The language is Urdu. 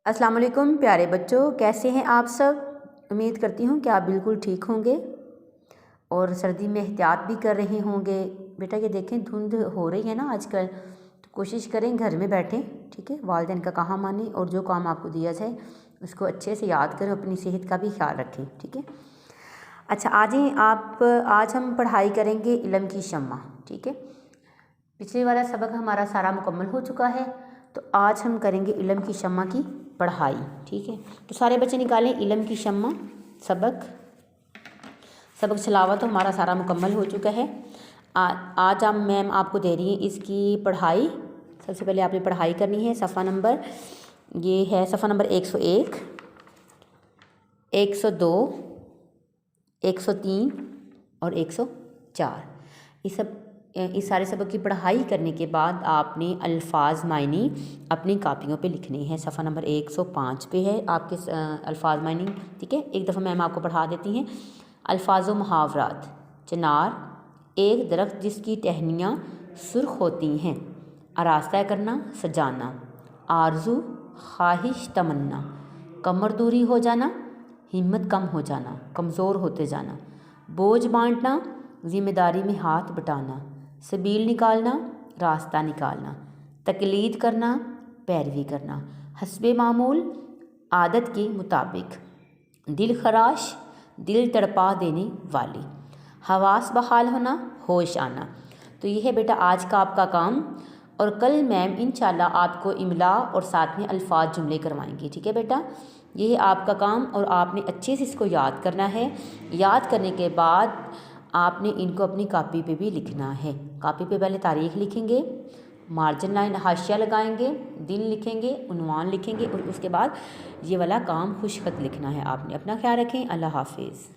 السلام علیکم پیارے بچوں، کیسے ہیں آپ سب؟ امید کرتی ہوں کہ آپ بالکل ٹھیک ہوں گے اور سردی میں احتیاط بھی کر رہے ہوں گے۔ بیٹا یہ دیکھیں دھند ہو رہی ہے نا آج کل، تو کوشش کریں گھر میں بیٹھیں، ٹھیک ہے؟ والدین کا کہا مانیں اور جو کام آپ کو دیا جائے اس کو اچھے سے یاد کریں، اپنی صحت کا بھی خیال رکھیں، ٹھیک ہے؟ اچھا آج ہم پڑھائی کریں گے علم کی شمع، ٹھیک ہے؟ پچھلے والا سبق ہمارا سارا مکمل ہو چکا ہے، تو آج ہم کریں گے علم کی شمع کی پڑھائی، ٹھیک ہے؟ تو سارے بچے نکالیں علم کی شمع سبق چھلاوہ تو ہمارا سارا مکمل ہو چکا ہے۔ آج میم آپ کو دے رہی ہیں اس کی پڑھائی۔ سب سے پہلے آپ نے پڑھائی کرنی ہے، صفحہ نمبر یہ ہے صفحہ نمبر 101 102 103 اور 104۔ اس سارے سبق کی پڑھائی کرنے کے بعد آپ نے الفاظ معنی اپنی کاپیوں پہ لکھنے ہیں۔ صفحہ نمبر 105 پہ ہے آپ کے الفاظ معنی، ٹھیک ہے؟ ایک دفعہ میم آپ کو پڑھا دیتی ہیں۔ الفاظ و محاورات: چنار ایک درخت جس کی ٹہنیاں سرخ ہوتی ہیں۔ آراستہ کرنا، سجانا۔ آرزو خواہش، تمنا۔ کمر دوری ہو جانا، ہمت کم ہو جانا، کمزور ہوتے جانا۔ بوجھ بانٹنا، ذمہ داری میں ہاتھ بٹانا۔ سبیل نکالنا، راستہ نکالنا۔ تقلید کرنا، پیروی کرنا۔ حسب معمول، عادت کے مطابق۔ دل خراش، دل تڑپا دینے والی۔ حواس بحال ہونا، ہوش آنا۔ تو یہ ہے بیٹا آج کا آپ کا کام، اور کل میم انشاءاللہ آپ کو املا اور ساتھ میں الفاظ جملے کروائیں گے، ٹھیک ہے بیٹا؟ یہ ہے آپ کا کام، اور آپ نے اچھے سے اس کو یاد کرنا ہے۔ یاد کرنے کے بعد آپ نے ان کو اپنی کاپی پہ بھی لکھنا ہے۔ کاپی پہ پہلے تاریخ لکھیں گے، مارجن لائن حاشیہ لگائیں گے، دن لکھیں گے، عنوان لکھیں گے، اور اس کے بعد یہ والا کام خوش خط لکھنا ہے۔ آپ نے اپنا خیال رکھیں۔ اللہ حافظ۔